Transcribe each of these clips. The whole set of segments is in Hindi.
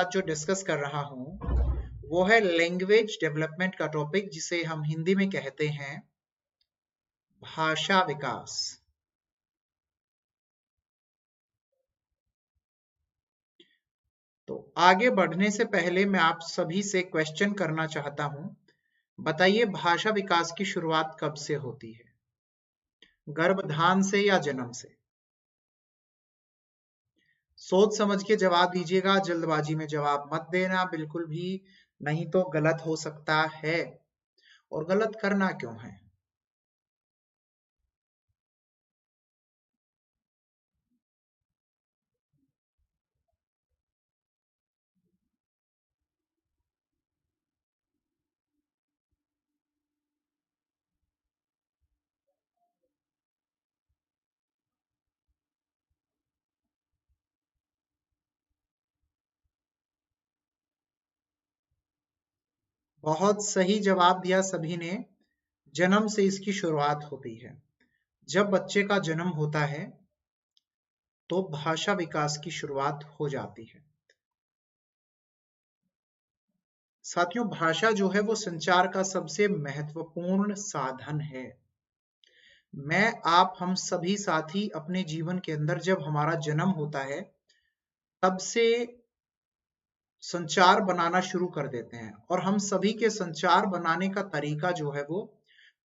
साथ जो डिस्कस कर रहा हूं वो है लैंग्वेज डेवलपमेंट का टॉपिक, जिसे हम हिंदी में कहते हैं भाषा विकास। तो आगे बढ़ने से पहले मैं आप सभी से क्वेश्चन करना चाहता हूं। बताइए, भाषा विकास की शुरुआत कब से होती है? गर्भधान से या जन्म से? सोच समझ के जवाब दीजिएगा, जल्दबाजी में जवाब मत देना बिल्कुल भी, नहीं तो गलत हो सकता है। और गलत करना क्यों है? बहुत सही जवाब दिया सभी ने। जन्म से इसकी शुरुआत होती है। जब बच्चे का जन्म होता है तो भाषा विकास की शुरुआत हो जाती है। साथियों, भाषा जो है वो संचार का सबसे महत्वपूर्ण साधन है। मैं, आप, हम सभी साथी अपने जीवन के अंदर जब हमारा जन्म होता है तब से संचार बनाना शुरू कर देते हैं, और हम सभी के संचार बनाने का तरीका जो है वो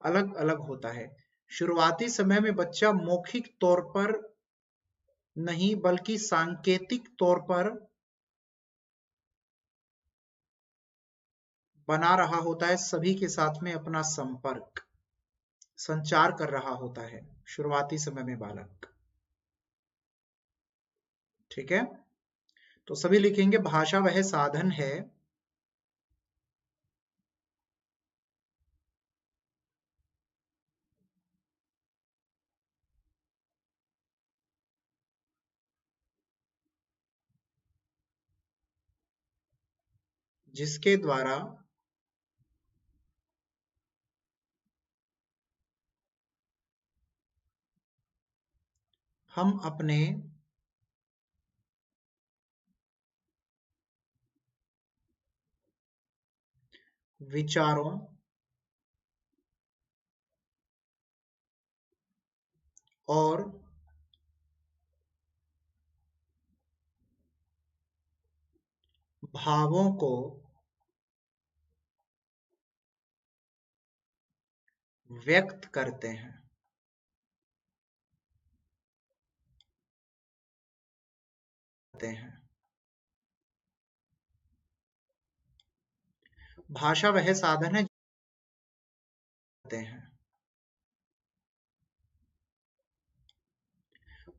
अलग अलग होता है। शुरुआती समय में बच्चा मौखिक तौर पर नहीं बल्कि सांकेतिक तौर पर बना रहा होता है सभी के साथ में अपना संपर्क, संचार कर रहा होता है शुरुआती समय में बालक। ठीक है, तो सभी लिखेंगे भाषा वह साधन है जिसके द्वारा हम अपने विचारों और भावों को व्यक्त करते हैं। भाषा वह साधन है हैं।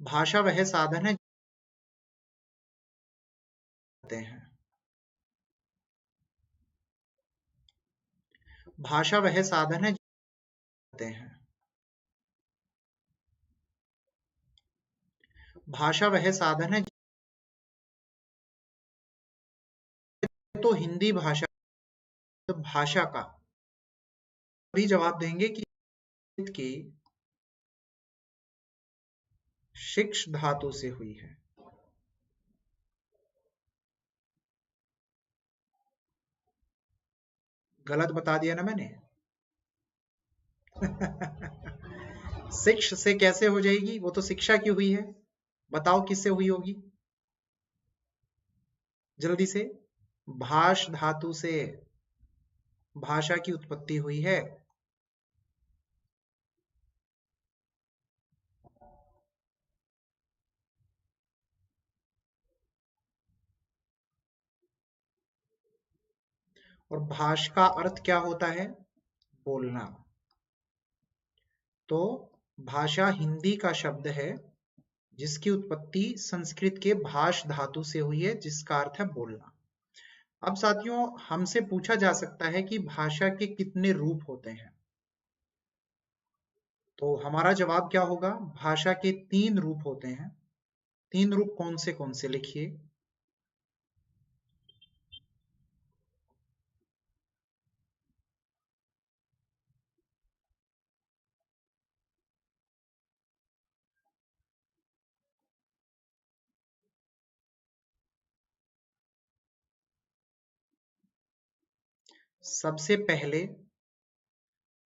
भाषा वह साधन है हैं। भाषा वह साधन है हैं। भाषा वह साधन है। तो हिंदी भाषा, तो भाषा का भी जवाब देंगे कि की शिक्ष धातु से हुई है। गलत बता दिया ना मैंने? शिक्ष से कैसे हो जाएगी? वो तो शिक्षा की हुई है। बताओ किससे हुई होगी जल्दी से? भाष धातु से भाषा की उत्पत्ति हुई है। और भाष का अर्थ क्या होता है? बोलना। तो भाषा हिंदी का शब्द है जिसकी उत्पत्ति संस्कृत के भाष धातु से हुई है, जिसका अर्थ है बोलना। अब साथियों, हमसे पूछा जा सकता है कि भाषा के कितने रूप होते हैं? तो हमारा जवाब क्या होगा? भाषा के 3 रूप होते हैं। 3 रूप कौन से लिखिए। सबसे पहले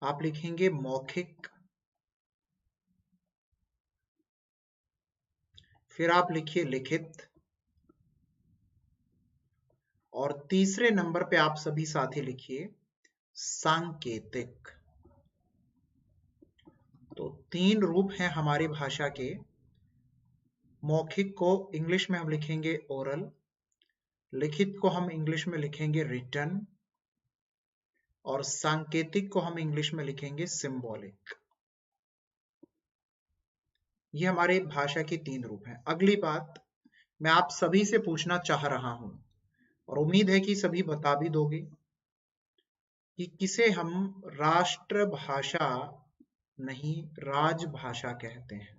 आप लिखेंगे मौखिक, फिर आप लिखिए लिखित, और तीसरे नंबर पे आप सभी साथी लिखिए सांकेतिक। तो 3 रूप हैं हमारी भाषा के। मौखिक को इंग्लिश में हम लिखेंगे ओरल, लिखित को हम इंग्लिश में लिखेंगे रिटन, और सांकेतिक को हम इंग्लिश में लिखेंगे सिंबॉलिक। ये हमारे भाषा के 3 रूप हैं। अगली बात मैं आप सभी से पूछना चाह रहा हूं, और उम्मीद है कि सभी बता भी दोगे, कि किसे हम राष्ट्रभाषा नहीं राजभाषा कहते हैं।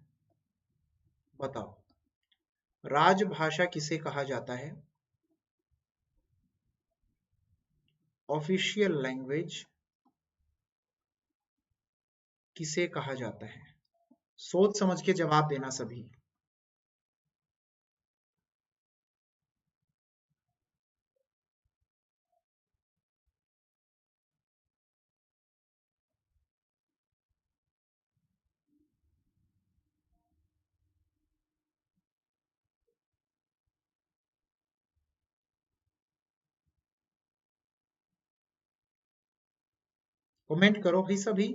बताओ, राजभाषा किसे कहा जाता है? ऑफिशियल लैंग्वेज किसे कहा जाता है? सोच समझ के जवाब देना सभी। कमेंट करो भाई सभी।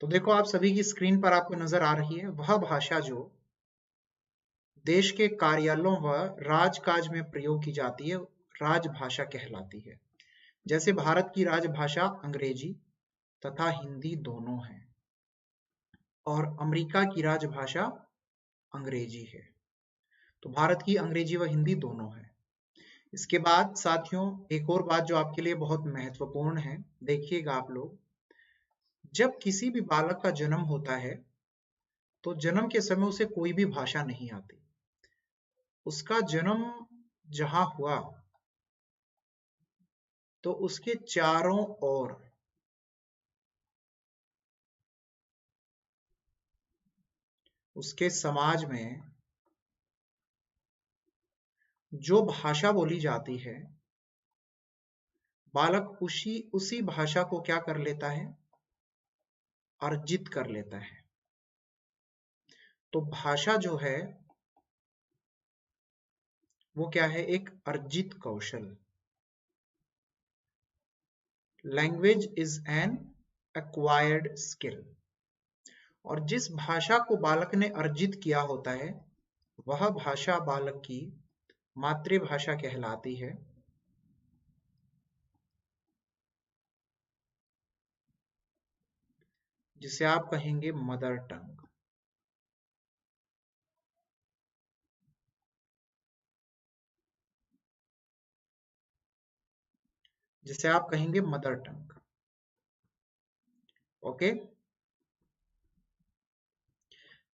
तो देखो, आप सभी की स्क्रीन पर आपको नजर आ रही है वह भाषा जो देश के कार्यालयों व राजकाज में प्रयोग की जाती है, राजभाषा कहलाती है। जैसे भारत की राजभाषा अंग्रेजी तथा हिंदी दोनों है, और अमेरिका की राजभाषा अंग्रेजी है। तो भारत की अंग्रेजी व हिंदी दोनों है। इसके बाद साथियों, एक और बात जो आपके लिए बहुत महत्वपूर्ण है, देखिएगा आप लोग, जब किसी भी बालक का जन्म होता है तो जन्म के समय उसे कोई भी भाषा नहीं आती। उसका जन्म जहां हुआ तो उसके चारों ओर उसके समाज में जो भाषा बोली जाती है, बालक उसी भाषा को क्या कर लेता है? अर्जित कर लेता है। तो भाषा जो है वो क्या है? एक अर्जित कौशल। Language is an acquired skill. और जिस भाषा को बालक ने अर्जित किया होता है वह भाषा बालक की मातृभाषा कहलाती है, जिसे आप कहेंगे मदर टंग। जिसे आप कहेंगे मदर टंग। ओके,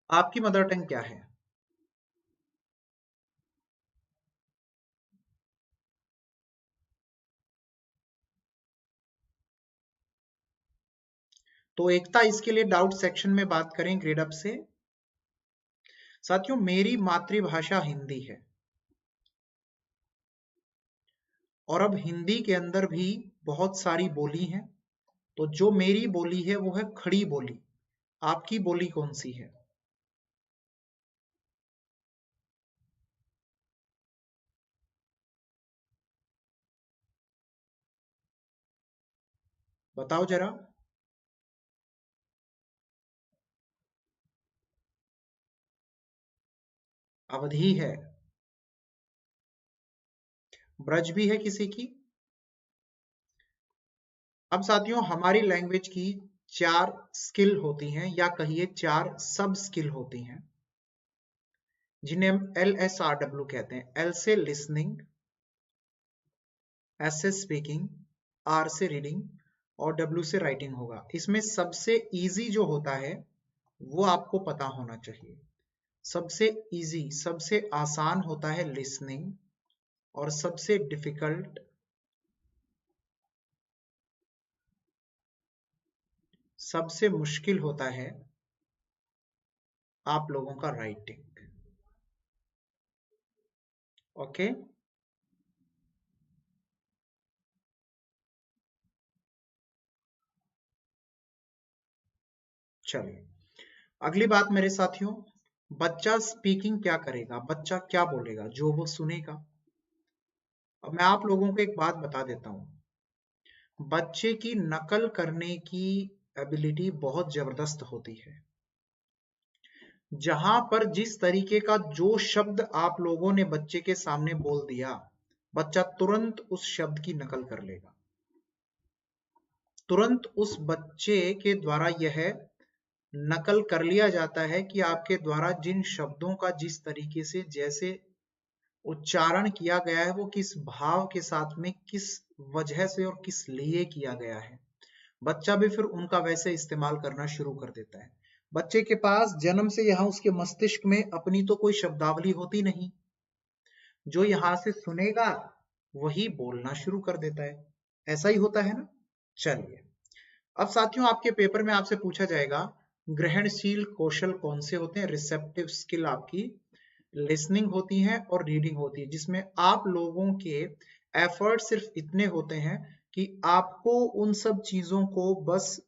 आपकी मदर टंग क्या है? तो एकता इसके लिए डाउट सेक्शन में बात करें ग्रेड अप से। साथियों, मेरी मातृभाषा हिंदी है, और अब हिंदी के अंदर भी बहुत सारी बोली हैं। तो जो मेरी बोली है वो है खड़ी बोली। आपकी बोली कौन सी है? बताओ जरा। अवधी है। ब्रज भी है किसी की। अब साथियों, हमारी लैंग्वेज की 4 स्किल होती हैं, या कहिए 4 सब स्किल होती हैं, जिन्हें हम LSRW कहते हैं। L से लिसनिंग, S से स्पीकिंग, R से रीडिंग, और W से राइटिंग होगा। इसमें सबसे इजी जो होता है वो आपको पता होना चाहिए। सबसे इजी, सबसे आसान होता है लिसनिंग, और सबसे डिफिकल्ट, सबसे मुश्किल होता है आप लोगों का राइटिंग। ओके, चलिए अगली बात मेरे साथियों, बच्चा स्पीकिंग क्या करेगा, बच्चा क्या बोलेगा, जो वो सुनेगा। अब मैं आप लोगों को एक बात बता देता हूं, बच्चे की नकल करने की एबिलिटी बहुत जबरदस्त होती है। जहां पर जिस तरीके का जो शब्द आप लोगों ने बच्चे के सामने बोल दिया, बच्चा तुरंत उस शब्द की नकल कर लेगा। तुरंत उस बच्चे के द्वारा यह नकल कर लिया जाता है कि आपके द्वारा जिन शब्दों का जिस तरीके से जैसे उच्चारण किया गया है, वो किस भाव के साथ में किस वजह से और किस लिए किया गया है, बच्चा भी फिर उनका वैसे इस्तेमाल करना शुरू कर देता है। बच्चे के पास जन्म से यहाँ उसके मस्तिष्क में अपनी तो कोई शब्दावली होती नहीं, जो यहाँ से सुनेगा वही बोलना शुरू कर देता है। ऐसा ही होता है ना। चलिए अब साथियों, आपके पेपर में आपसे पूछा जाएगा ग्रहणशील कौशल कौन से होते हैं। रिसेप्टिव स्किल आपकी लिसनिंग होती है और रीडिंग होती है, जिसमें आप लोगों के एफर्ट सिर्फ इतने होते हैं कि आपको उन सब चीजों को बस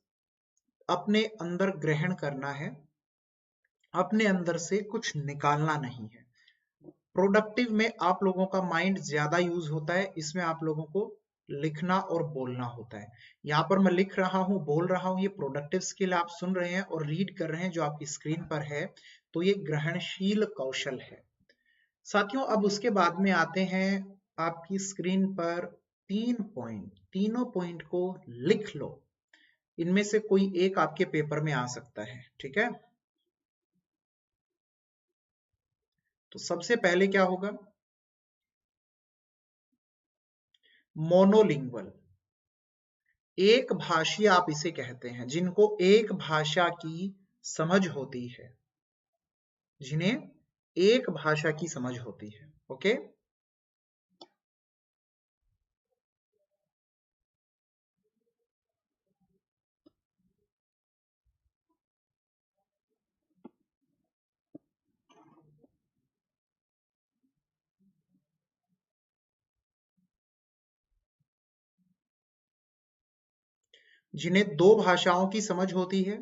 अपने अंदर ग्रहण करना है, अपने अंदर से कुछ निकालना नहीं है। प्रोडक्टिव में आप लोगों का माइंड ज्यादा यूज होता है, इसमें आप लोगों को लिखना और बोलना होता है। यहाँ पर मैं लिख रहा हूँ, बोल रहा हूँ, ये प्रोडक्टिव स्किल आप सुन रहे हैं और रीड कर रहे हैं जो आपकी स्क्रीन पर है, तो ये ग्रहणशील कौशल है। साथियों अब उसके बाद में आते हैं आपकी स्क्रीन पर 3 पॉइंट, तीनों पॉइंट को लिख लो, इनमें से कोई एक आपके पेपर में आ सकता है, ठीक है। तो सबसे पहले क्या होगा, मोनोलिंगुअल, एक भाषी आप इसे कहते हैं, जिनको एक भाषा की समझ होती है, जिन्हें एक भाषा की समझ होती है। ओके, जिन्हें दो भाषाओं की समझ होती है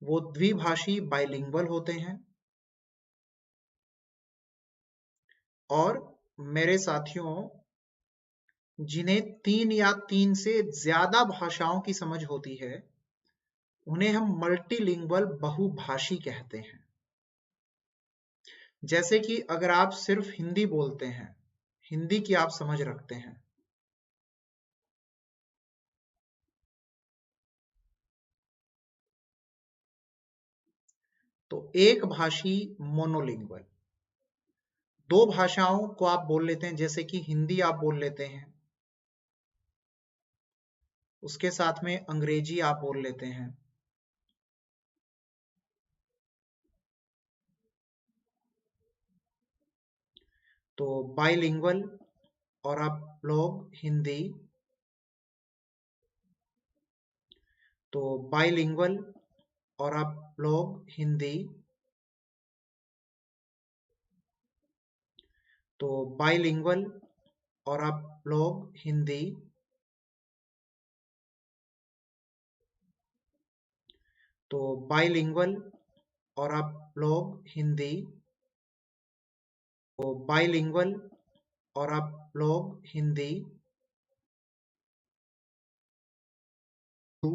वो द्विभाषी बाइलिंगुअल होते हैं। और मेरे साथियों, जिन्हें तीन या तीन से ज्यादा भाषाओं की समझ होती है उन्हें हम मल्टीलिंगुअल बहुभाषी कहते हैं। जैसे कि अगर आप सिर्फ हिंदी बोलते हैं, हिंदी की आप समझ रखते हैं, तो एक भाषी मोनोलिंगुअल। दो भाषाओं को आप बोल लेते हैं, जैसे कि हिंदी आप बोल लेते हैं, उसके साथ में अंग्रेजी आप बोल लेते हैं, तो बाइलिंगुअल। और आप लोग हिंदी, तो बाइलिंगुअल। और आप लोग हिंदी, तो बाइलिंगुअल। और आप लोग हिंदी, तो बाइलिंगुअल। और आप लोग हिंदी, तो बाइलिंगुअल। और आप लोग हिंदी, टू,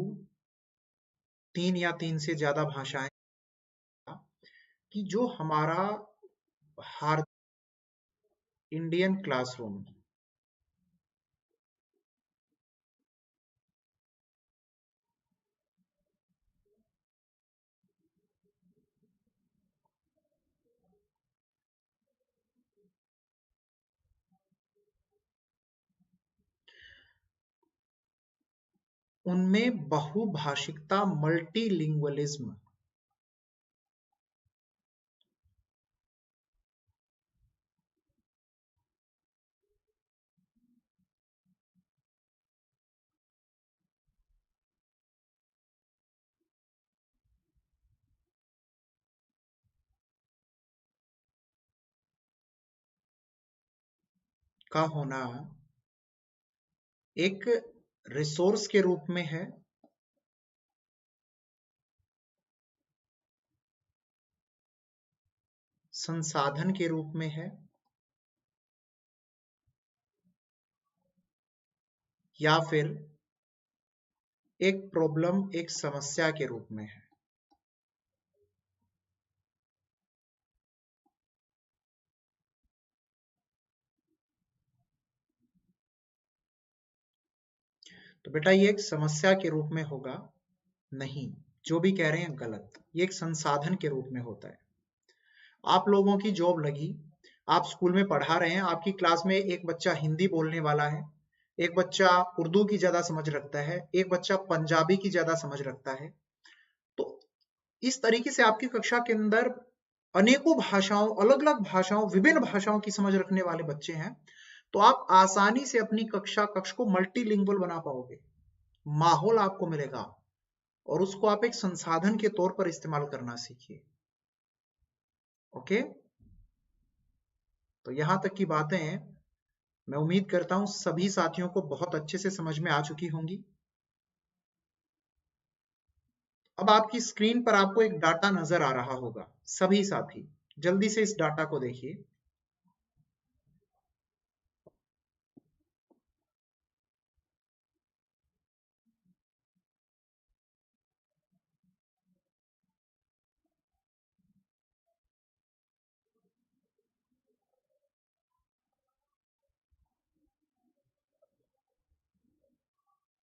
तीन या तीन से ज्यादा भाषाएं, कि जो हमारा भारत इंडियन क्लासरूम, उनमें बहुभाषिकता, मल्टीलिंगुअलिज्म का होना एक रिसोर्स के रूप में है, संसाधन के रूप में है, या फिर एक प्रॉब्लम, एक समस्या के रूप में है? तो बेटा ये एक समस्या के रूप में होगा नहीं, जो भी कह रहे हैं गलत। ये एक संसाधन के रूप में होता है। आप लोगों की जॉब लगी, आप स्कूल में पढ़ा रहे हैं, आपकी क्लास में एक बच्चा हिंदी बोलने वाला है, एक बच्चा उर्दू की ज्यादा समझ रखता है, एक बच्चा पंजाबी की ज्यादा समझ रखता है। तो इस तरीके से आपकी कक्षा के अंदर अनेकों भाषाओं, अलग अलग भाषाओं, विभिन्न भाषाओं की समझ रखने वाले बच्चे हैं। तो आप आसानी से अपनी कक्ष को मल्टीलिंगुअल बना पाओगे। माहौल आपको मिलेगा और उसको आप एक संसाधन के तौर पर इस्तेमाल करना सीखिए। ओके, तो यहां तक की बातें मैं उम्मीद करता हूं सभी साथियों को बहुत अच्छे से समझ में आ चुकी होंगी। अब आपकी स्क्रीन पर आपको एक डाटा नजर आ रहा होगा। सभी साथी जल्दी से इस डाटा को देखिए।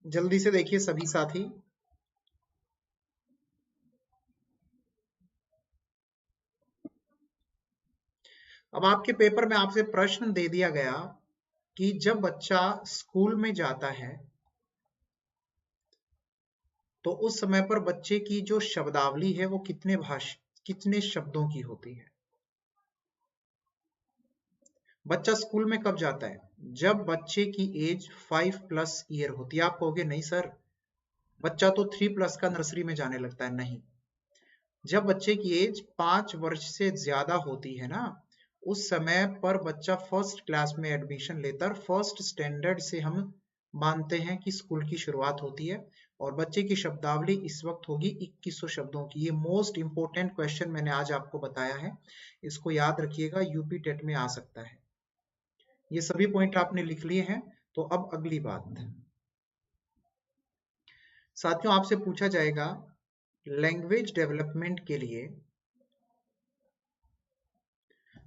जल्दी से देखिए सभी साथी। अब आपके पेपर में आपसे प्रश्न दे दिया गया कि जब बच्चा स्कूल में जाता है तो उस समय पर बच्चे की जो शब्दावली है वो कितने शब्दों की होती है। बच्चा स्कूल में कब जाता है? जब बच्चे की एज 5+ ईयर होती है। आप कहोगे नहीं सर, बच्चा तो 3+ का नर्सरी में जाने लगता है। नहीं, जब बच्चे की एज 5 वर्ष से ज्यादा होती है ना, उस समय पर बच्चा फर्स्ट क्लास में एडमिशन लेता है। फर्स्ट स्टैंडर्ड से हम मानते हैं कि स्कूल की शुरुआत होती है और बच्चे की शब्दावली इस वक्त होगी 2100 शब्दों की। ये मोस्ट इंपोर्टेंट क्वेश्चन मैंने आज आपको बताया है, इसको याद रखिएगा, यूपी टेट में आ सकता है। ये सभी पॉइंट आपने लिख लिए हैं। तो अब अगली बात साथियों, आपसे पूछा जाएगा लैंग्वेज डेवलपमेंट के लिए,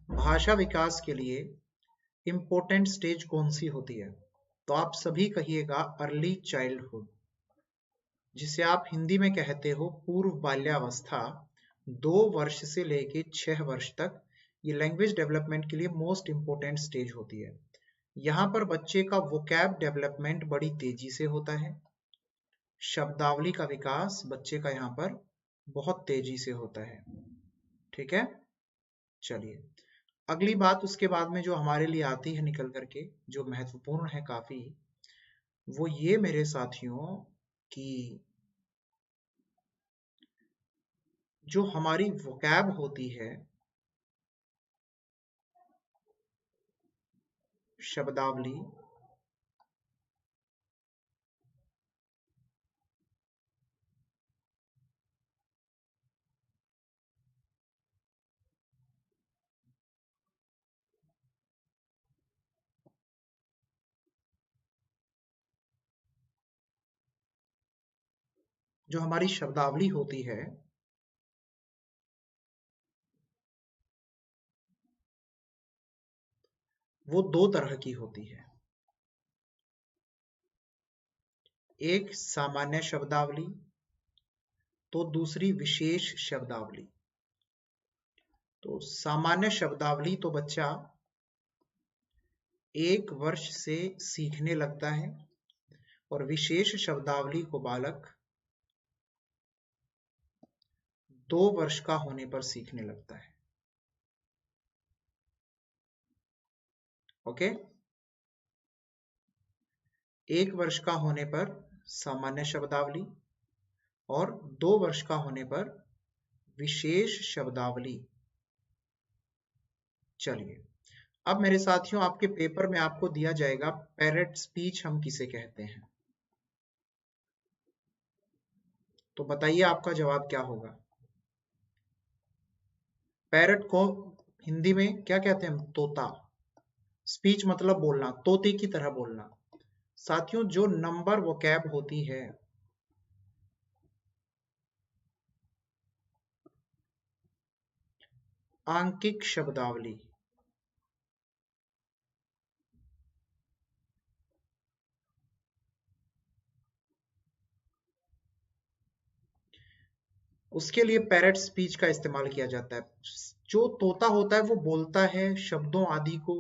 भाषा विकास के लिए इंपॉर्टेंट स्टेज कौन सी होती है? तो आप सभी कहिएगा अर्ली चाइल्डहुड, जिसे आप हिंदी में कहते हो पूर्व बाल्यावस्था। 2 वर्ष से लेके 6 वर्ष तक ये लैंग्वेज डेवलपमेंट के लिए मोस्ट इंपोर्टेंट स्टेज होती है। यहाँ पर बच्चे का वोकैब डेवलपमेंट बड़ी तेजी से होता है। शब्दावली का विकास बच्चे का यहाँ पर बहुत तेजी से होता है। ठीक है, चलिए अगली बात उसके बाद में जो हमारे लिए आती है निकल करके, जो महत्वपूर्ण है काफी, वो ये मेरे साथियों कि जो हमारी वोकैब होती है, शब्दावली, जो हमारी शब्दावली होती है वो 2 तरह की होती है। एक सामान्य शब्दावली, तो दूसरी विशेष शब्दावली। तो सामान्य शब्दावली तो बच्चा 1 वर्ष से सीखने लगता है और विशेष शब्दावली को बालक 2 वर्ष का होने पर सीखने लगता है। ओके, 1 वर्ष का होने पर सामान्य शब्दावली और 2 वर्ष का होने पर विशेष शब्दावली। चलिए अब मेरे साथियों, आपके पेपर में आपको दिया जाएगा पैरेट स्पीच हम किसे कहते हैं। तो बताइए आपका जवाब क्या होगा। पैरेट को हिंदी में क्या कहते हैं? तोता। स्पीच मतलब बोलना, तोते की तरह बोलना। साथियों, जो नंबर वोकैब होती है, आंकिक शब्दावली, उसके लिए पैरेट स्पीच का इस्तेमाल किया जाता है। जो तोता होता है वो बोलता है शब्दों आदि को,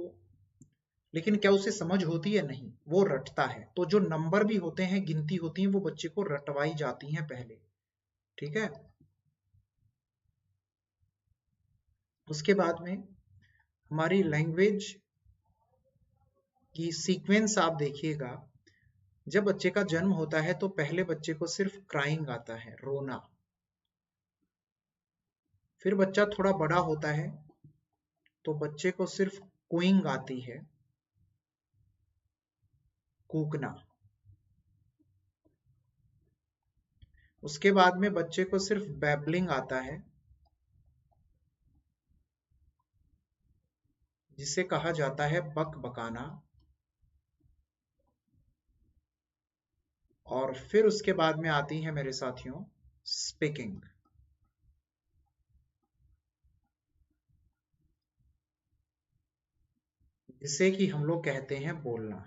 लेकिन क्या उसे समझ होती है? नहीं, वो रटता है। तो जो नंबर भी होते हैं, गिनती होती है, वो बच्चे को रटवाई जाती हैं पहले। ठीक है। उसके बाद में हमारी लैंग्वेज की सीक्वेंस आप देखिएगा। जब बच्चे का जन्म होता है तो पहले बच्चे को सिर्फ क्राइंग आता है, रोना। फिर बच्चा थोड़ा बड़ा होता है तो बच्चे को सिर्फ कूइंग आती है, कूकना। उसके बाद में बच्चे को सिर्फ बैबलिंग आता है, जिसे कहा जाता है बक बकाना। और फिर उसके बाद में आती है मेरे साथियों स्पीकिंग, जिसे कि हम लोग कहते हैं बोलना।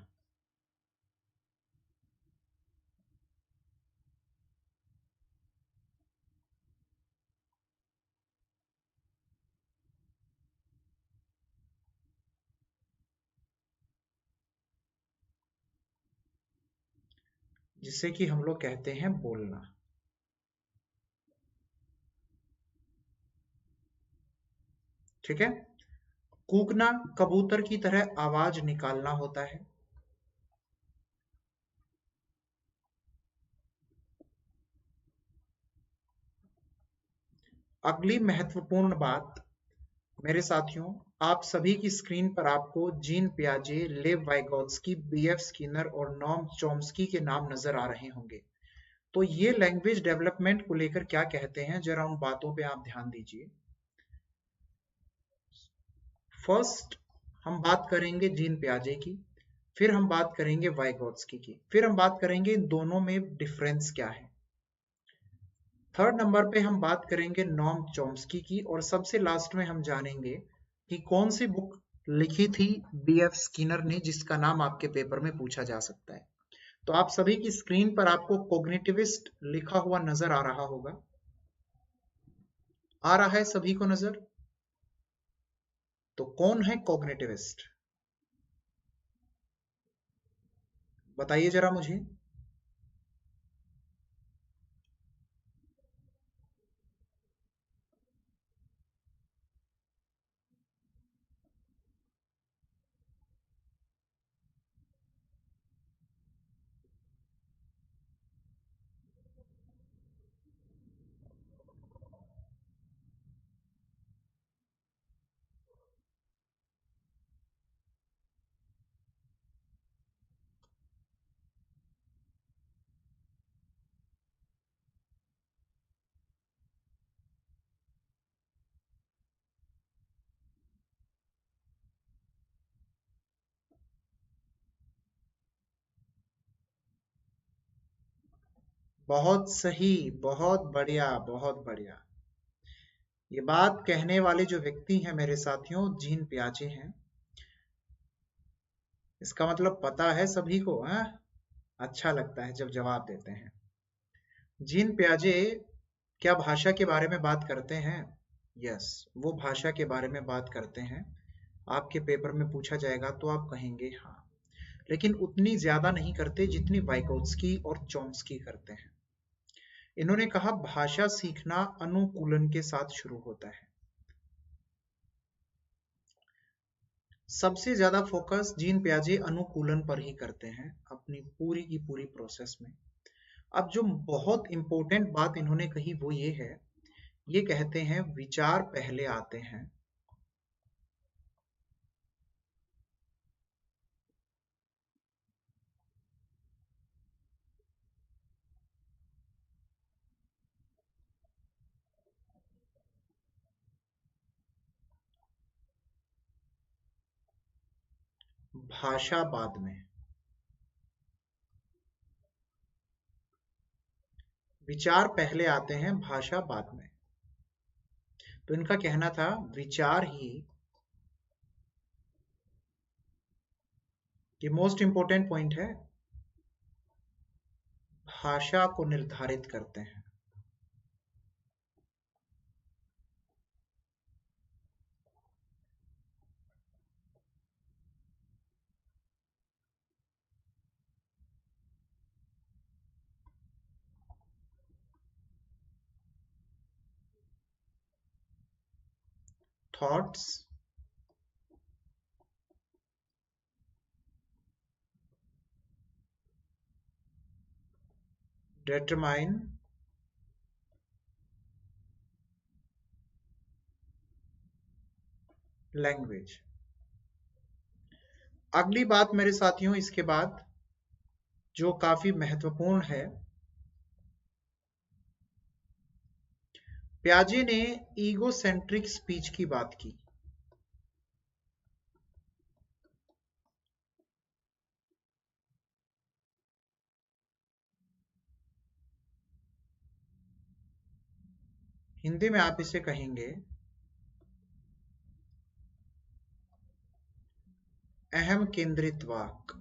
जिसे कि हम लोग कहते हैं बोलना। ठीक है। कूकना कबूतर की तरह आवाज निकालना होता है। अगली महत्वपूर्ण बात मेरे साथियों, आप सभी की स्क्रीन पर आपको जीन पियाजे, लेव वाइगोत्स्की, बीएफ स्किनर और नॉम चॉम्स्की के नाम नजर आ रहे होंगे। तो ये लैंग्वेज डेवलपमेंट को लेकर क्या कहते हैं, जरा उन बातों पे आप ध्यान दीजिए। फर्स्ट हम बात करेंगे जीन पियाजे की, फिर हम बात करेंगे वाइगोत्स्की की, फिर हम बात करेंगे इन दोनों में डिफरेंस क्या है। थर्ड नंबर पे हम बात करेंगे नॉम चॉम्स्की की, और सबसे लास्ट में हम जानेंगे कि कौन सी बुक लिखी थी बीएफ स्किनर ने, जिसका नाम आपके पेपर में पूछा जा सकता है। तो आप सभी की स्क्रीन पर आपको कोग्निटिविस्ट लिखा हुआ नजर आ रहा होगा। आ रहा है सभी को नजर? तो कौन है कोग्निटिविस्ट, बताइए जरा मुझे। बहुत सही, बहुत बढ़िया, बहुत बढ़िया। ये बात कहने वाले जो व्यक्ति हैं मेरे साथियों, जीन पियाजे हैं। इसका मतलब पता है सभी को, है? अच्छा लगता है जब जवाब देते हैं। जीन पियाजे क्या भाषा के बारे में बात करते हैं? यस, वो भाषा के बारे में बात करते हैं। आपके पेपर में पूछा जाएगा तो आप कहेंगे हाँ, लेकिन उतनी ज्यादा नहीं करते जितनी वाइगोत्स्की और चॉम्स्की करते हैं। इन्होंने कहा भाषा सीखना अनुकूलन के साथ शुरू होता है। सबसे ज्यादा फोकस जीन पियाजे अनुकूलन पर ही करते हैं अपनी पूरी की पूरी प्रोसेस में। अब जो बहुत इंपॉर्टेंट बात इन्होंने कही वो ये है, ये कहते हैं विचार पहले आते हैं, भाषा बाद में, विचार पहले आते हैं, भाषा बाद में। तो इनका कहना था विचार ही ये मोस्ट इंपोर्टेंट पॉइंट है, भाषा को निर्धारित करते हैं। Thoughts determine language. अगली बात मेरे साथियों इसके बाद जो काफी महत्वपूर्ण है, प्याजे ने ईगोसेंट्रिक स्पीच की बात की। हिंदी में आप इसे कहेंगे अहम केंद्रित वाक।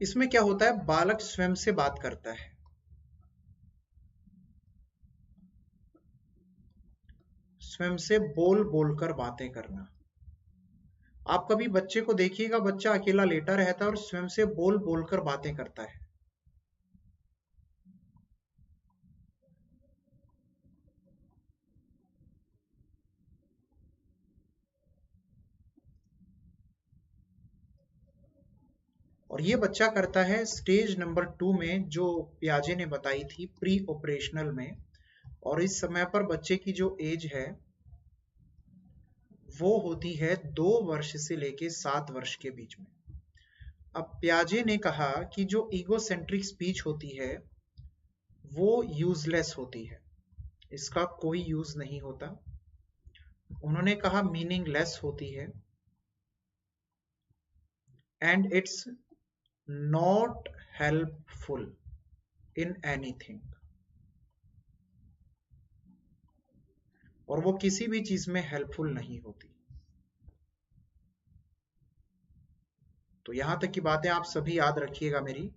इसमें क्या होता है, बालक स्वयं से बात करता है, स्वयं से बोल बोलकर बातें करना। आप कभी बच्चे को देखिएगा, बच्चा अकेला लेटा रहता है और स्वयं से बोल बोलकर बातें करता है। और ये बच्चा करता है स्टेज नंबर 2 में, जो प्याजे ने बताई थी प्री ऑपरेशनल में। और इस समय पर बच्चे की जो एज है वो होती है 2 वर्ष से लेके 7 वर्ष के बीच में। अब प्याजे ने कहा कि जो ईगोसेंट्रिक स्पीच होती है वो यूजलेस होती है, इसका कोई यूज नहीं होता। उन्होंने कहा मीनिंगलेस होती है, and it's not helpful in anything, और वो किसी भी चीज में हेल्पफुल नहीं होती। तो यहां तक की बातें आप सभी याद रखिएगा मेरी।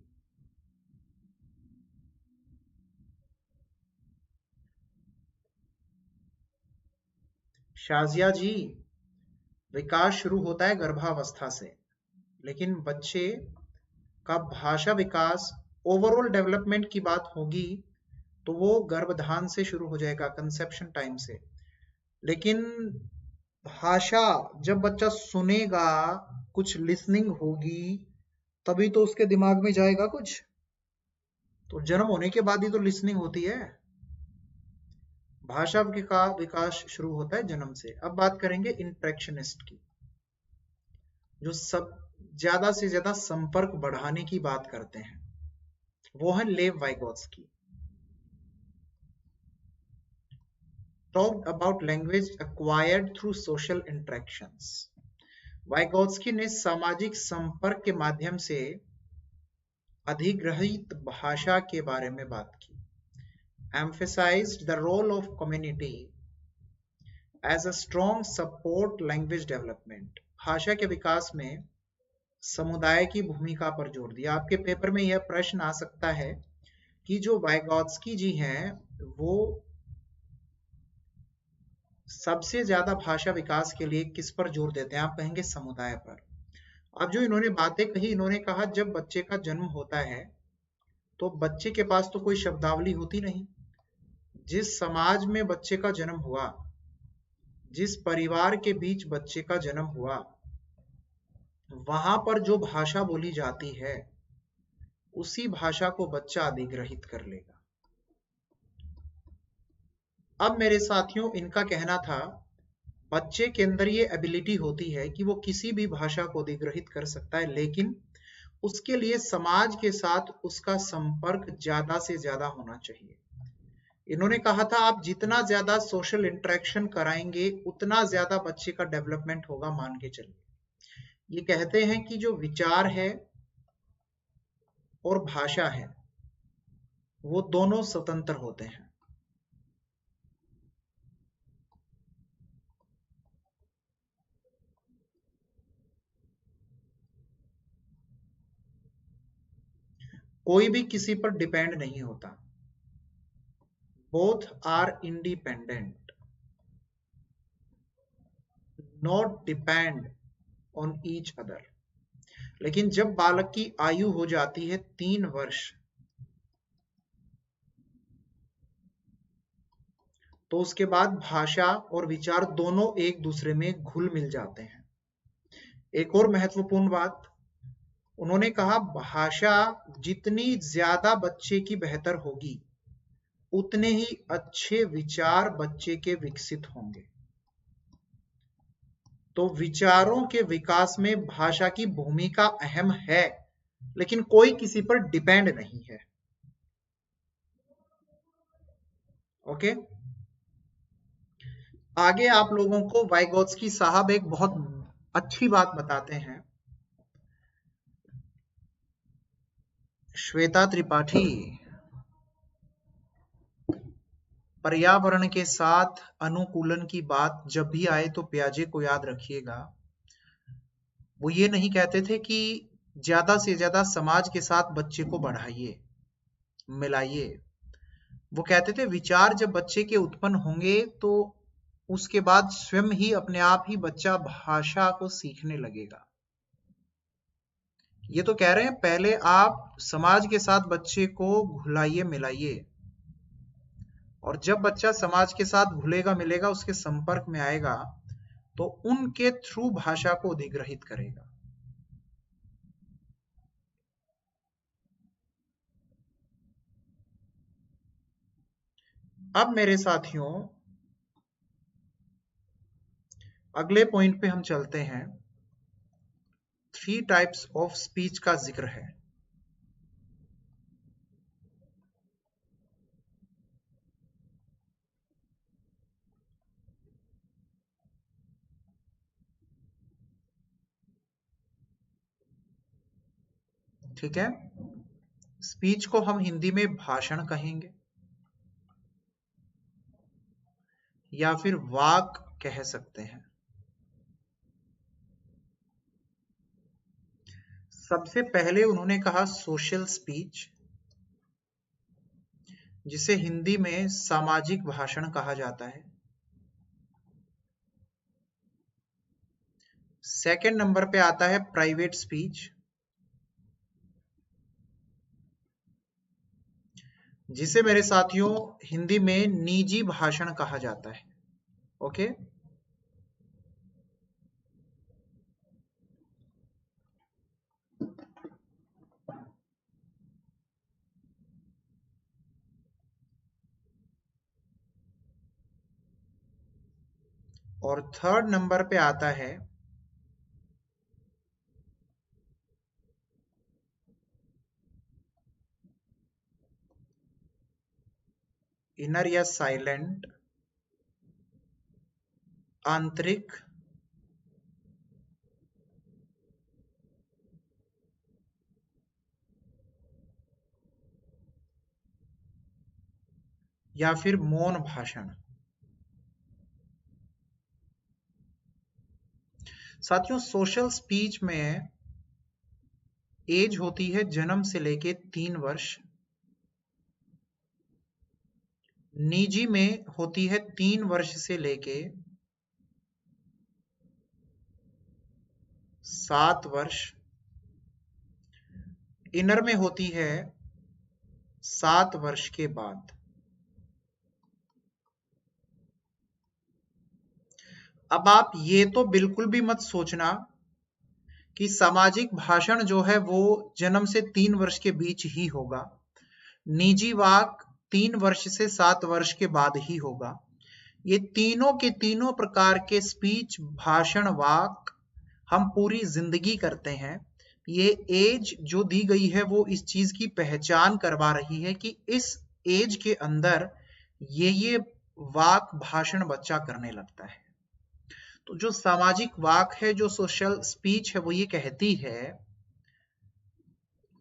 शाजिया जी, विकास शुरू होता है गर्भावस्था से, लेकिन बच्चे का भाषा विकास, ओवरऑल डेवलपमेंट की बात होगी तो वो गर्भधान से शुरू हो जाएगा, कंसेप्शन टाइम से। लेकिन भाषा जब बच्चा सुनेगा, कुछ लिसनिंग होगी, तभी तो उसके दिमाग में जाएगा कुछ। तो जन्म होने के बाद ही तो लिसनिंग होती है। भाषा का विकास शुरू होता है जन्म से। अब बात करेंगे इंट्रैक्शनिस्ट की, जो सब ज्यादा से ज्यादा संपर्क बढ़ाने की बात करते हैं, वो है लेव Vygotsky. Talked about language acquired through social interactions. Vygotsky ने सामाजिक संपर्क के माध्यम से अधिग्रहित भाषा के बारे में बात की। Emphasized the role of community as a strong support language development. भाषा के विकास में समुदाय की भूमिका पर जोर दिया। आपके पेपर में यह प्रश्न आ सकता है कि जो वाइगोत्स्की जी हैं वो सबसे ज्यादा भाषा विकास के लिए किस पर जोर देते हैं? आप कहेंगे समुदाय पर। अब जो इन्होंने बातें कही, इन्होंने कहा जब बच्चे का जन्म होता है तो बच्चे के पास तो कोई शब्दावली होती नहीं। जिस समाज में बच्चे का जन्म हुआ, जिस परिवार के बीच बच्चे का जन्म हुआ, वहां पर जो भाषा बोली जाती है उसी भाषा को बच्चा अधिग्रहित कर लेगा। अब मेरे साथियों, इनका कहना था बच्चे के अंदर ये एबिलिटी होती है कि वो किसी भी भाषा को अधिग्रहित कर सकता है, लेकिन उसके लिए समाज के साथ उसका संपर्क ज्यादा से ज्यादा होना चाहिए। इन्होंने कहा था आप जितना ज्यादा सोशल इंटरेक्शन कराएंगे उतना ज्यादा बच्चे का डेवलपमेंट होगा, मान के चलिए। ये कहते हैं कि जो विचार है और भाषा है वो दोनों स्वतंत्र होते हैं। कोई भी किसी पर डिपेंड नहीं होता। Both are independent, not depend on each other. लेकिन जब बालक की आयु हो जाती है 3 वर्ष, तो उसके बाद भाषा और विचार दोनों एक दूसरे में घुल मिल जाते हैं। एक और महत्वपूर्ण बात, उन्होंने कहा भाषा जितनी ज्यादा बच्चे की बेहतर होगी उतने ही अच्छे विचार बच्चे के विकसित होंगे। तो विचारों के विकास में भाषा की भूमिका अहम है, लेकिन कोई किसी पर डिपेंड नहीं है। ओके, आगे आप लोगों को वाइगोत्स्की साहब एक बहुत अच्छी बात बताते हैं। श्वेता त्रिपाठी, पर्यावरण के साथ अनुकूलन की बात जब भी आए तो पियाजे को याद रखिएगा। वो ये नहीं कहते थे कि ज्यादा से ज्यादा समाज के साथ बच्चे को बढ़ाइए, मिलाइए। वो कहते थे विचार जब बच्चे के उत्पन्न होंगे तो उसके बाद स्वयं ही अपने आप ही बच्चा भाषा को सीखने लगेगा। ये तो कह रहे हैं पहले आप समाज के साथ बच्चे को घुलाइए मिलाइए, और जब बच्चा समाज के साथ घुलेगा मिलेगा, उसके संपर्क में आएगा, तो उनके थ्रू भाषा को अधिग्रहित करेगा। अब मेरे साथियों अगले पॉइंट पे हम चलते हैं। 3 टाइप्स ऑफ स्पीच का जिक्र है। ठीक है, स्पीच को हम हिंदी में भाषण कहेंगे या फिर वाक कह सकते हैं। सबसे पहले उन्होंने कहा सोशल स्पीच, जिसे हिंदी में सामाजिक भाषण कहा जाता है। सेकंड नंबर पे आता है प्राइवेट स्पीच, जिसे मेरे साथियों हिंदी में निजी भाषण कहा जाता है। ओके, और थर्ड नंबर पे आता है इनर या साइलेंट, आंतरिक, या फिर मौन भाषण। साथियों सोशल स्पीच में एज होती है जन्म से लेके 3 वर्ष, निजी में होती है 3 वर्ष से लेके 7 वर्ष, इनर में होती है 7 वर्ष के बाद। अब आप ये तो बिल्कुल भी मत सोचना कि सामाजिक भाषण जो है वो जन्म से 3 वर्ष के बीच ही होगा, निजी वाक 3 वर्ष से 7 वर्ष के बाद ही होगा। ये तीनों के तीनों प्रकार के स्पीच, भाषण, वाक हम पूरी जिंदगी करते हैं, ये एज जो दी गई है वो इस चीज की पहचान करवा रही है कि इस एज के अंदर ये वाक भाषण बच्चा करने लगता है। तो जो सामाजिक वाक है, जो सोशल स्पीच है, वो ये कहती है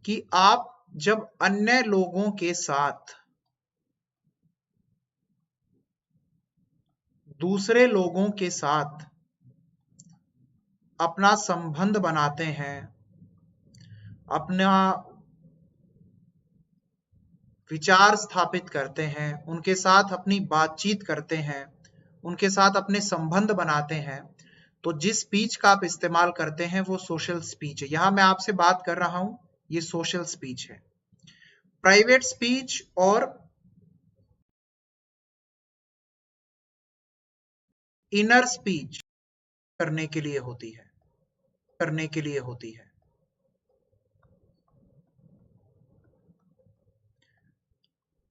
कि आप जब अन्य लोगों के साथ, दूसरे लोगों के साथ अपना संबंध बनाते हैं, अपना विचार स्थापित करते हैं, उनके साथ अपनी बातचीत करते हैं, उनके साथ अपने संबंध बनाते हैं, तो जिस स्पीच का आप इस्तेमाल करते हैं वो सोशल स्पीच है। यहां मैं आपसे बात कर रहा हूं, ये सोशल स्पीच है। प्राइवेट स्पीच और इनर स्पीच करने के लिए होती है, करने के लिए होती है।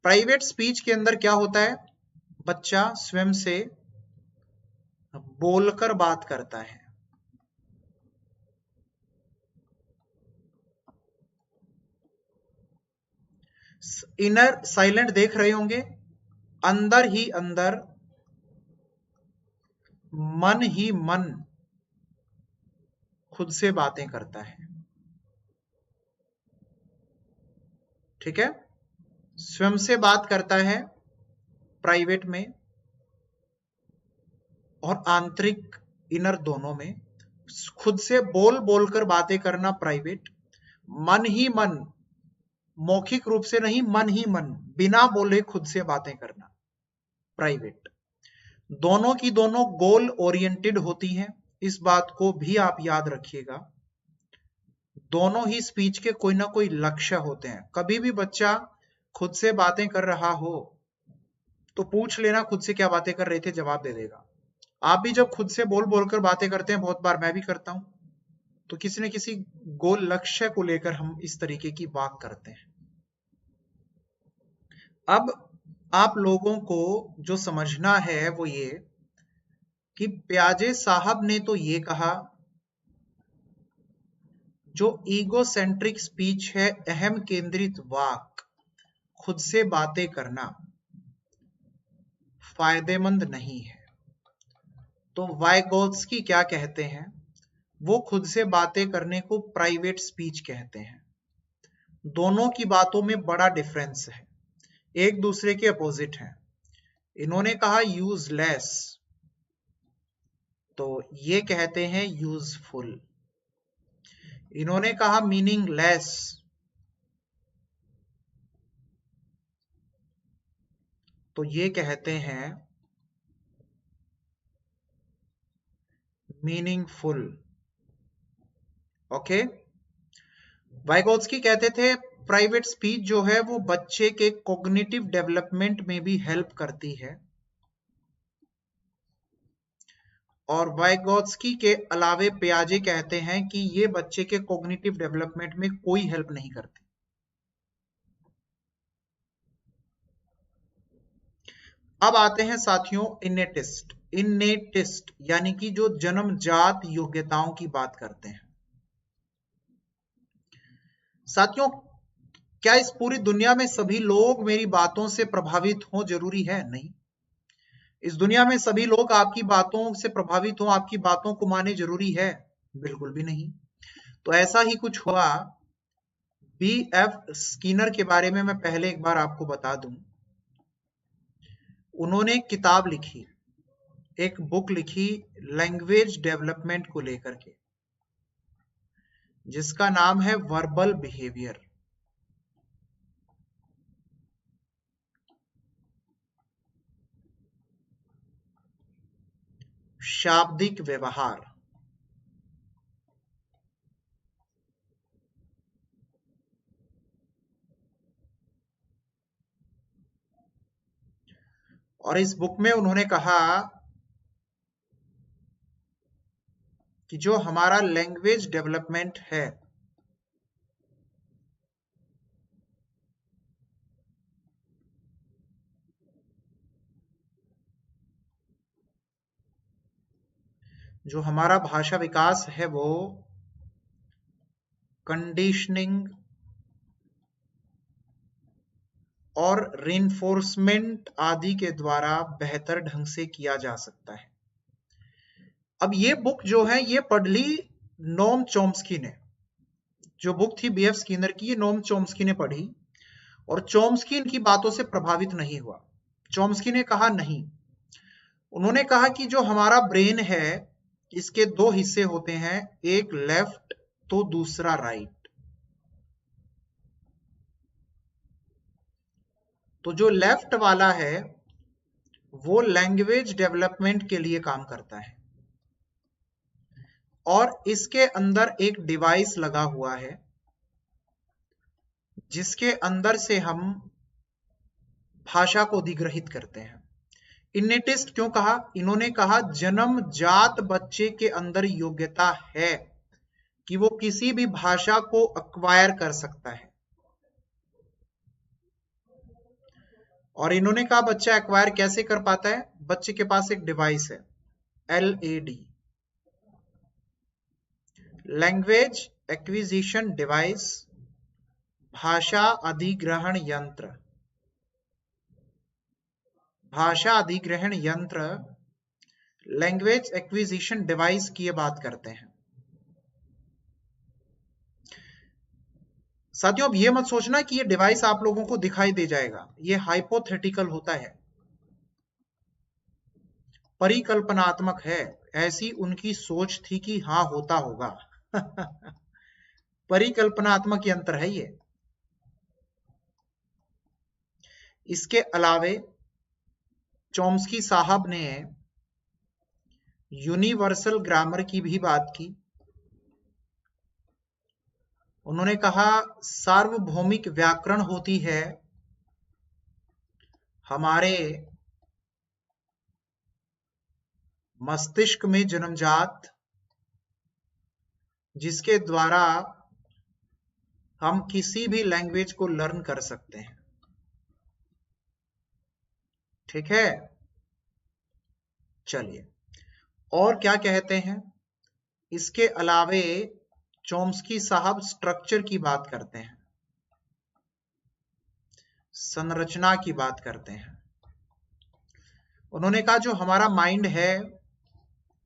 प्राइवेट स्पीच के अंदर क्या होता है, बच्चा स्वयं से बोलकर बात करता है। इनर साइलेंट देख रहे होंगे, अंदर ही अंदर, मन ही मन खुद से बातें करता है। ठीक है, स्वयं से बात करता है प्राइवेट में, और आंतरिक इनर दोनों में। खुद से बोल बोलकर बातें करना प्राइवेट, मन ही मन, मौखिक रूप से नहीं, मन ही मन, बिना बोले खुद से बातें करना प्राइवेट। दोनों की दोनों गोल ओरिएंटेड होती हैं, इस बात को भी आप याद रखिएगा। दोनों ही स्पीच के कोई ना कोई लक्ष्य होते हैं। कभी भी बच्चा खुद से बातें कर रहा हो तो पूछ लेना खुद से क्या बातें कर रहे थे, जवाब दे देगा। आप भी जब खुद से बोल बोलकर बातें करते हैं, बहुत बार मैं भी करता हूं, तो किसी न किसी गोल लक्ष्य को लेकर हम इस तरीके की बात करते हैं। अब आप लोगों को जो समझना है वो ये कि प्याजे साहब ने तो ये कहा, जो ईगोसेंट्रिक स्पीच है, अहम केंद्रित वाक, खुद से बातें करना फायदेमंद नहीं है। तो वाइगोत्स्की क्या कहते हैं, वो खुद से बातें करने को प्राइवेट स्पीच कहते हैं। दोनों की बातों में बड़ा डिफरेंस है, एक दूसरे के अपोजिट हैं। इन्होंने कहा यूजलेस, तो ये कहते हैं यूजफुल। इन्होंने कहा मीनिंगलेस, तो ये कहते हैं मीनिंगफुल। ओके, वाइगोत्स्की कहते थे प्राइवेट स्पीच जो है वो बच्चे के कॉग्निटिव डेवलपमेंट में भी हेल्प करती है, और वाइगोत्स्की के अलावे पियाजे कहते हैं कि ये बच्चे के कॉग्निटिव डेवलपमेंट में कोई हेल्प नहीं करती। अब आते हैं साथियों इनेटिस्ट। इनेटिस्ट यानी कि जो जन्मजात योग्यताओं की बात करते हैं। साथियों, क्या इस पूरी दुनिया में सभी लोग मेरी बातों से प्रभावित हों जरूरी है? नहीं। इस दुनिया में सभी लोग आपकी बातों से प्रभावित हों, आपकी बातों को माने जरूरी है? बिल्कुल भी नहीं। तो ऐसा ही कुछ हुआ। बी एफ स्किनर के बारे में मैं पहले एक बार आपको बता दूं। उन्होंने एक किताब लिखी, एक बुक लिखी लैंग्वेज डेवलपमेंट को लेकर के, जिसका नाम है वर्बल बिहेवियर, शाब्दिक व्यवहार। और इस बुक में उन्होंने कहा कि जो हमारा लैंग्वेज डेवलपमेंट है, जो हमारा भाषा विकास है, वो कंडीशनिंग और रिइंफोर्समेंट आदि के द्वारा बेहतर ढंग से किया जा सकता है। अब ये बुक जो है ये पढ़ ली नोम चॉम्स्की ने, जो बुक थी बीएफ स्किनर की, ये नोम चॉम्स्की ने पढ़ी और चॉम्स्की इनकी बातों से प्रभावित नहीं हुआ। चॉम्स्की ने कहा नहीं, उन्होंने कहा कि जो हमारा ब्रेन है इसके दो हिस्से होते हैं, एक लेफ्ट तो दूसरा राइट। तो जो लेफ्ट वाला है वो लैंग्वेज डेवलपमेंट के लिए काम करता है और इसके अंदर एक डिवाइस लगा हुआ है जिसके अंदर से हम भाषा को अधिग्रहित करते हैं। इनेटिस्ट क्यों कहा? इन्होंने कहा जन्मजात बच्चे के अंदर योग्यता है कि वो किसी भी भाषा को अक्वायर कर सकता है और इन्होंने कहा बच्चा एक्वायर कैसे कर पाता है? बच्चे के पास एक डिवाइस है LAD, लैंग्वेज एक्विजिशन डिवाइस, भाषा अधिग्रहण यंत्र। भाषा अधिग्रहण यंत्र लैंग्वेज एक्विजिशन डिवाइस की बात करते हैं। साथियों अब ये मत सोचना कि ये डिवाइस आप लोगों को दिखाई दे जाएगा, ये हाइपोथेटिकल होता है, परिकल्पनात्मक है। ऐसी उनकी सोच थी कि हाँ होता होगा परिकल्पनात्मक यंत्र है ये। इसके अलावे चॉम्स्की साहब ने यूनिवर्सल ग्रामर की भी बात की। उन्होंने कहा सार्वभौमिक व्याकरण होती है हमारे मस्तिष्क में जन्मजात, जिसके द्वारा हम किसी भी लैंग्वेज को लर्न कर सकते हैं। ठीक है, चलिए और क्या कहते हैं। इसके अलावे चॉम्स्की साहब स्ट्रक्चर की बात करते हैं, संरचना की बात करते हैं। उन्होंने कहा जो हमारा माइंड है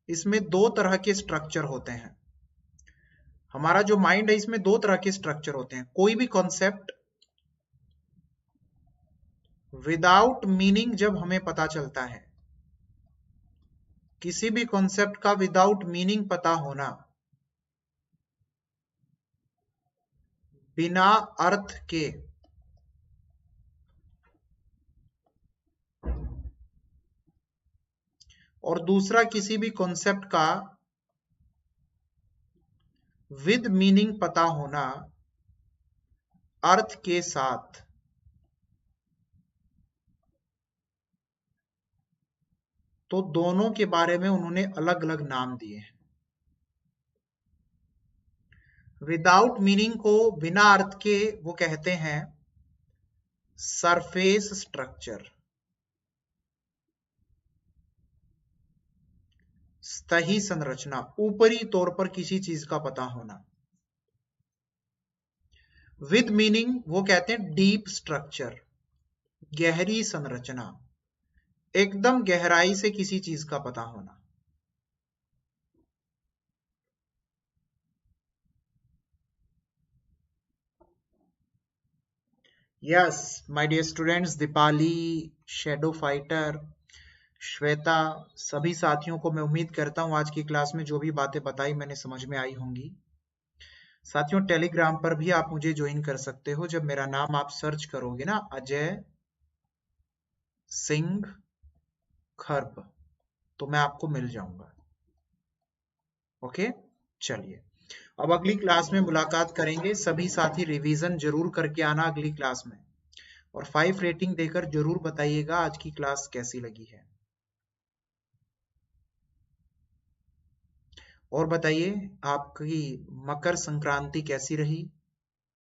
इसमें दो तरह के स्ट्रक्चर होते हैं। हमारा जो माइंड है इसमें दो तरह के स्ट्रक्चर होते हैं। कोई भी कॉन्सेप्ट विदाउट मीनिंग जब हमें पता चलता है, किसी भी कॉन्सेप्ट का विदाउट मीनिंग पता होना, बिना अर्थ के, और दूसरा किसी भी कॉन्सेप्ट का विद मीनिंग पता होना अर्थ के साथ, तो दोनों के बारे में उन्होंने अलग अलग नाम दिए हैं। विदाउट मीनिंग को, बिना अर्थ के, वो कहते हैं सरफेस स्ट्रक्चर, सतही संरचना, ऊपरी तौर पर किसी चीज का पता होना। विद मीनिंग वो कहते हैं डीप स्ट्रक्चर, गहरी संरचना, एकदम गहराई से किसी चीज का पता होना। Yes my dear students, Deepali, shadow fighter, Shweta, सभी साथियों को मैं उम्मीद करता हूं आज की क्लास में जो भी बातें बताई मैंने समझ में आई होंगी। साथियों टेलीग्राम पर भी आप मुझे ज्वाइन कर सकते हो। जब मेरा नाम आप सर्च करोगे ना, अजय सिंह खर्ब, तो मैं आपको मिल जाऊंगा। ओके, चलिए अब अगली क्लास में मुलाकात करेंगे। सभी साथी रिवीजन जरूर करके आना अगली क्लास में, और 5 रेटिंग देकर जरूर बताइएगा आज की क्लास कैसी लगी है। और बताइए आपकी मकर संक्रांति कैसी रही।